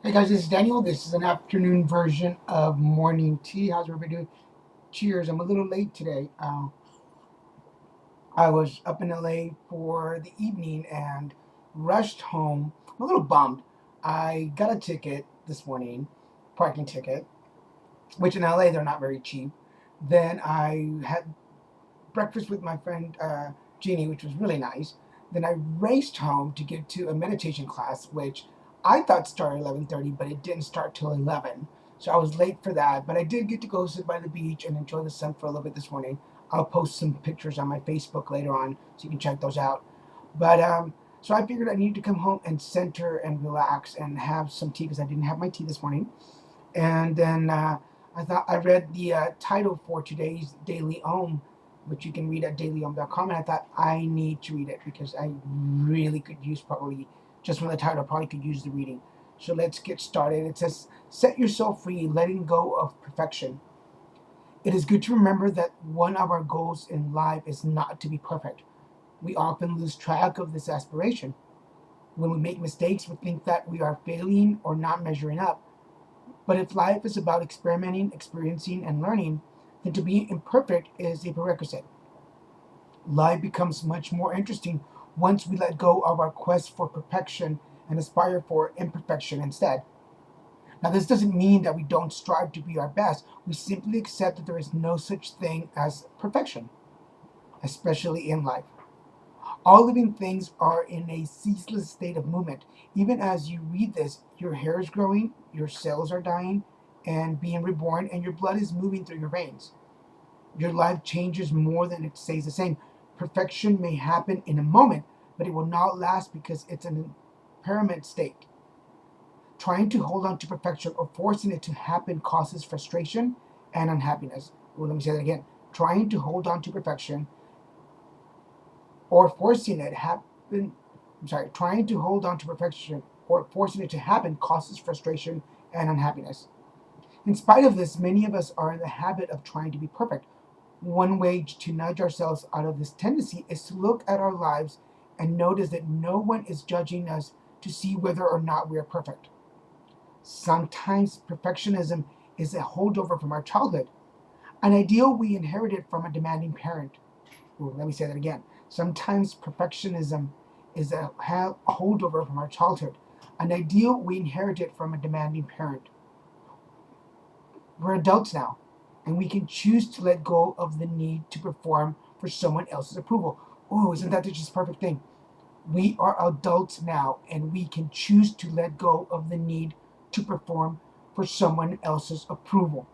Hey guys, this is Daniel. This is an afternoon version of morning tea. How's everybody doing? Cheers. I'm a little late today. I was up in LA for the evening and rushed home. I'm a little bummed. I got a ticket this morning, parking ticket, which in LA they're not very cheap. Then I had breakfast with my friend Jeannie, which was really nice. Then I raced home to get to a meditation class, which I thought started at 11:30, but it didn't start till 11. So I was late for that, but I did get to go sit by the beach and enjoy the sun for a little bit this morning. I'll post some pictures on my Facebook later on, so you can check those out. But so I figured I needed to come home and center and relax and have some tea because I didn't have my tea this morning. And then I read the title for today's Daily Om, which you can read at dailyom.com, and I thought I need to read it because I really could use probably just from the title, probably could use the reading. So let's get started. It says, "Set yourself free, letting go of perfection. It is good to remember that one of our goals in life is not to be perfect. We often lose track of this aspiration. When we make mistakes, we think that we are failing or not measuring up. But if life is about experimenting, experiencing, and learning, then to be imperfect is a prerequisite. Life becomes much more interesting once we let go of our quest for perfection and aspire for imperfection instead. Now, this doesn't mean that we don't strive to be our best. We simply accept that there is no such thing as perfection, especially in life. All living things are in a ceaseless state of movement. Even as you read this, your hair is growing, your cells are dying and being reborn, and your blood is moving through your veins. Your life changes more than it stays the same. Perfection may happen in a moment, but it will not last because it's an impermanent state. Trying to hold on to perfection or forcing it to happen causes frustration and unhappiness. Well, let me say that again. Trying to hold on to perfection or forcing it happen trying to hold on to perfection or forcing it to happen causes frustration and unhappiness. In spite of this, many of us are in the habit of trying to be perfect. One way to nudge ourselves out of this tendency is to look at our lives and notice that no one is judging us to see whether or not we are perfect. Sometimes perfectionism is a holdover from our childhood, an ideal we inherited from a demanding parent. Ooh, let me say that again. Sometimes perfectionism is a holdover from our childhood, an ideal we inherited from a demanding parent. We're adults now, and we can choose to let go of the need to perform for someone else's approval. Ooh, isn't that the just perfect thing? We are adults now, and we can choose to let go of the need to perform for someone else's approval.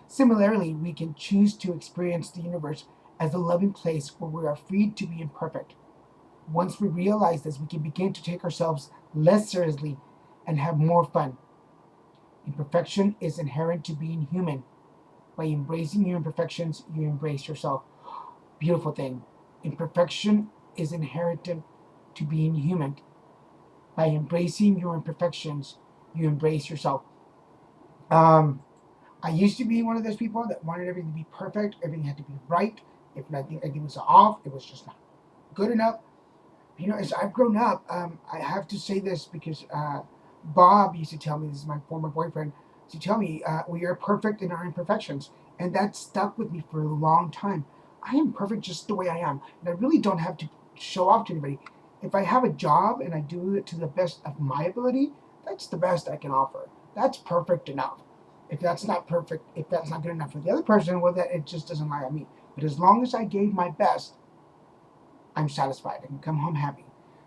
Similarly, we can choose to experience the universe as a loving place where we are free to be imperfect. Once we realize this, we can begin to take ourselves less seriously and have more fun. Imperfection is inherent to being human. By embracing your imperfections, you embrace yourself. Beautiful thing. Imperfection is inherent to being human. By embracing your imperfections, you embrace yourself. Um, I used to be one of those people that wanted everything to be perfect, everything had to be right. If nothing, anything was off, it was just not good enough. You know, as I've grown up, I have to say this because Bob used to tell me, this is my former boyfriend, to tell me we are perfect in our imperfections. And that stuck with me for a long time. I am perfect just the way I am. And I really don't have to show off to anybody. If I have a job and I do it to the best of my ability, that's the best I can offer. That's perfect enough. If that's not perfect, if that's not good enough for the other person, well, that it just doesn't lie on me. But as long as I gave my best, I'm satisfied. I can come home happy.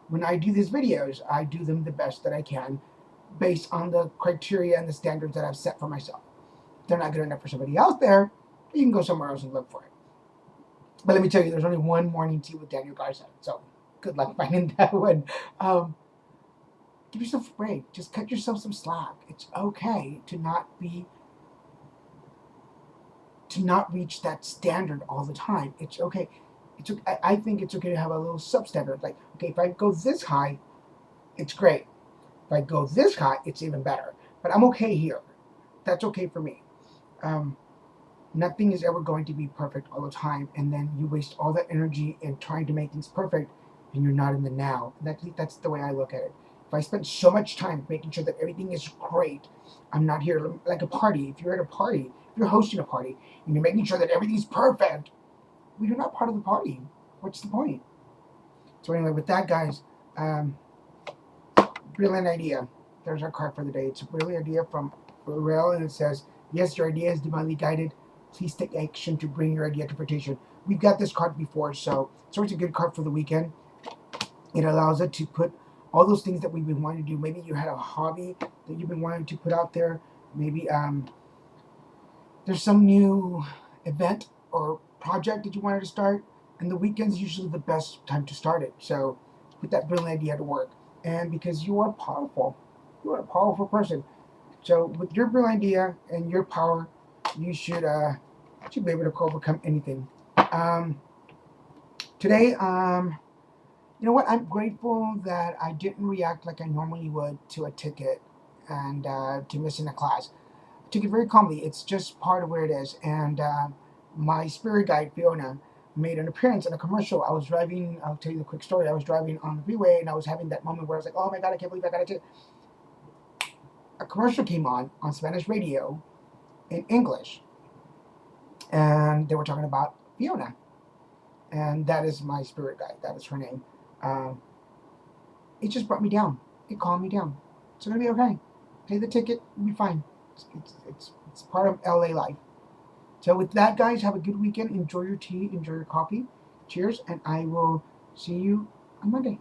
When I do these videos, I do them the best that I can based on the criteria and the standards that I've set for myself. If they're not good enough for somebody else there, you can go somewhere else and look for it. But let me tell you, there's only one morning tea with Daniel Garza. So good luck finding that one. Um, give yourself a break. Just cut yourself some slack. It's okay to not reach that standard all the time. It's okay. It's okay. I think it's okay to have a little substandard. Like, okay, if I go this high, it's great. If I go this high, it's even better. But I'm okay here. That's okay for me. Um, Nothing is ever going to be perfect all the time, and then you waste all that energy in trying to make things perfect, and you're not in the now. That's the way I look at it. if I spend so much time making sure that everything is great, I'm not here like a party. If you're at a party, if you're hosting a party, and you're making sure that everything's perfect, well, you're not part of the party. What's the point? So anyway, with that, guys, um, brilliant idea. There's our card for the day. It's a brilliant idea from Rail, and it says, yes, your idea is divinely guided. Please take action to bring your idea to fruition. We've got this card before, so it's always a good card for the weekend. It allows us to put all those things that we've been wanting to do. Maybe you had a hobby that you've been wanting to put out there. Maybe there's some new event or project that you wanted to start, and the weekend's usually the best time to start it. So put that brilliant idea to work. And because you are powerful, you are a powerful person. So with your brilliant idea and your power, you should be able to overcome anything. Um, Today, you know what? I'm grateful that I didn't react like I normally would to a ticket and to missing a class. I took it very calmly. It's just part of where it is. And my spirit guide, Fiona, made an appearance in a commercial. I was driving, I'll tell you the quick story. I was driving on the freeway and I was having that moment where I was like, oh my God, I can't believe I got a ticket. A commercial came on Spanish radio in English. And they were talking about Fiona. And that is my spirit guide. That is her name. Um, it just brought me down. It calmed me down. It's gonna be okay. Pay the ticket, you'll be fine. It's part of LA life. So with that, guys, have a good weekend. Enjoy your tea, enjoy your coffee. Cheers, and I will see you on Monday.